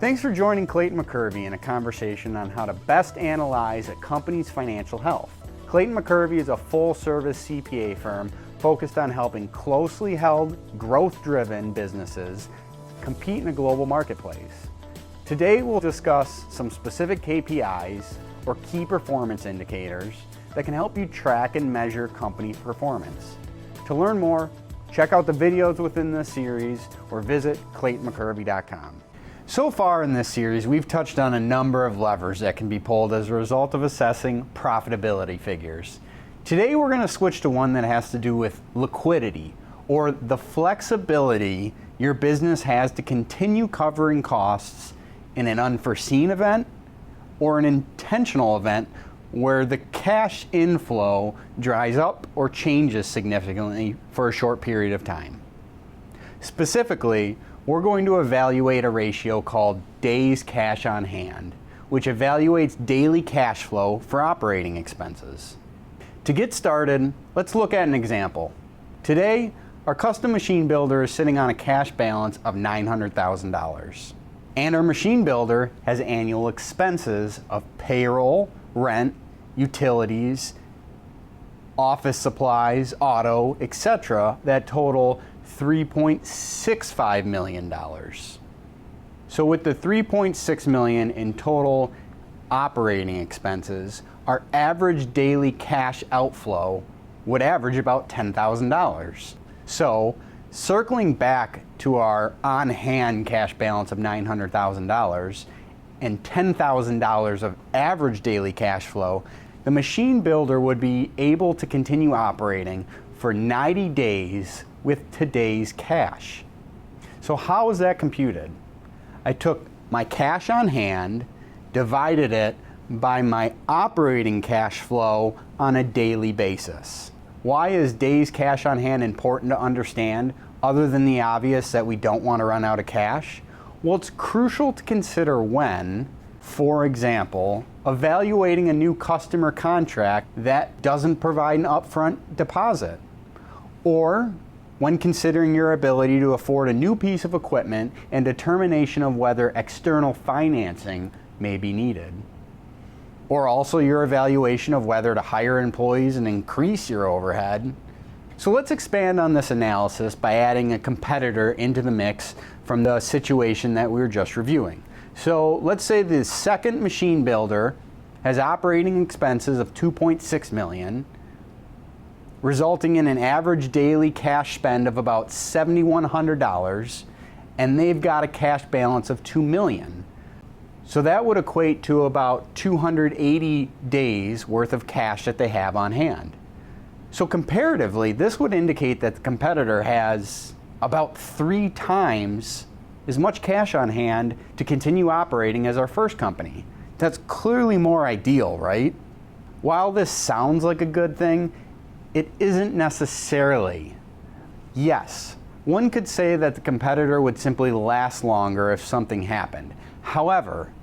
Thanks for joining Clayton McCurvey in a conversation on how to best analyze a company's financial health. Clayton McCurvey is a full-service CPA firm focused on helping closely held, growth-driven businesses compete in a global marketplace. Today we'll discuss some specific KPIs or key performance indicators that can help you track and measure company performance. To learn more, check out the videos within this series or visit ClaytonMcCurvey.com. So far in this series, we've touched on a number of levers that can be pulled as a result of assessing profitability figures. Today we're going to switch to one that has to do with liquidity, or the flexibility your business has to continue covering costs in an unforeseen event or an intentional event where the cash inflow dries up or changes significantly for a short period of time. Specifically, we're going to evaluate a ratio called days cash on hand, which evaluates daily cash flow for operating expenses. To get started, let's look at an example. Today, our custom machine builder is sitting on a cash balance of $900,000. And our machine builder has annual expenses of payroll, rent, utilities, office supplies, auto, etc. that total $3.65 million. So with the $3.6 million in total operating expenses, our average daily cash outflow would average about $10,000. So circling back to our on-hand cash balance of $900,000 and $10,000 of average daily cash flow, the machine builder would be able to continue operating for 90 days with today's cash. So how is that computed? I took my cash on hand, divided it by my operating cash flow on a daily basis. Why is days cash on hand important to understand, other than the obvious that we don't want to run out of cash? Well, it's crucial to consider when, for example, evaluating a new customer contract that doesn't provide an upfront deposit, or when considering your ability to afford a new piece of equipment and determination of whether external financing may be needed. Or also your evaluation of whether to hire employees and increase your overhead. So let's expand on this analysis by adding a competitor into the mix from the situation that we were just reviewing. So let's say the second machine builder has operating expenses of $2.6 million, resulting in an average daily cash spend of about $7,100, and they've got a cash balance of $2 million. So that would equate to about 280 days worth of cash that they have on hand. So comparatively, this would indicate that the competitor has about 3 times as much cash on hand to continue operating as our first company. That's clearly more ideal, right? While this sounds like a good thing, it isn't necessarily. Yes, one could say that the competitor would simply last longer if something happened. However,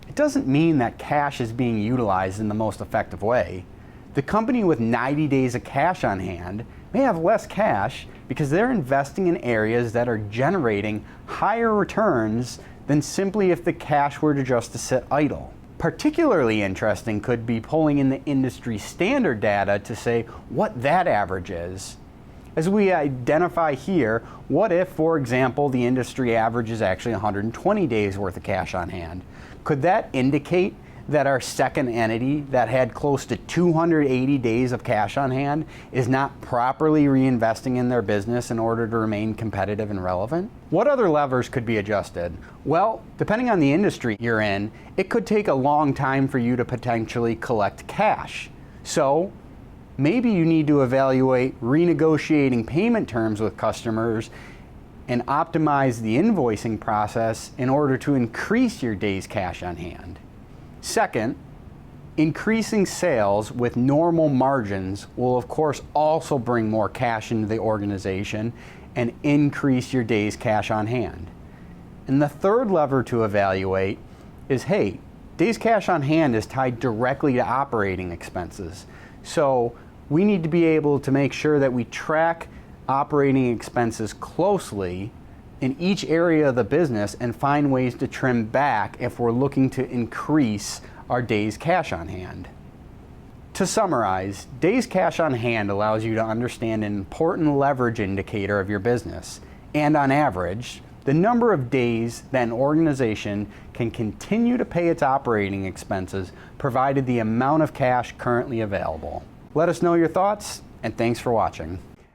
it doesn't mean that cash is being utilized in the most effective way. The company with 90 days of cash on hand may have less cash because they're investing in areas that are generating higher returns than simply if the cash were to just to sit idle. Particularly interesting could be pulling in the industry standard data to say what that average is. As we identify here, what if, for example, the industry average is actually 120 days worth of cash on hand? Could that indicate that our second entity that had close to 280 days of cash on hand is not properly reinvesting in their business in order to remain competitive and relevant? What other levers could be adjusted? Well, depending on the industry you're in, it could take a long time for you to potentially collect cash. So maybe you need to evaluate renegotiating payment terms with customers and optimize the invoicing process in order to increase your days cash on hand. Second, increasing sales with normal margins will of course also bring more cash into the organization and increase your days cash on hand. And the third lever to evaluate is, hey, days cash on hand is tied directly to operating expenses. So we need to be able to make sure that we track operating expenses closely in each area of the business and find ways to trim back if we're looking to increase our days cash on hand. To summarize, days cash on hand allows you to understand an important leverage indicator of your business, and on average, the number of days that an organization can continue to pay its operating expenses provided the amount of cash currently available. Let us know your thoughts, and thanks for watching.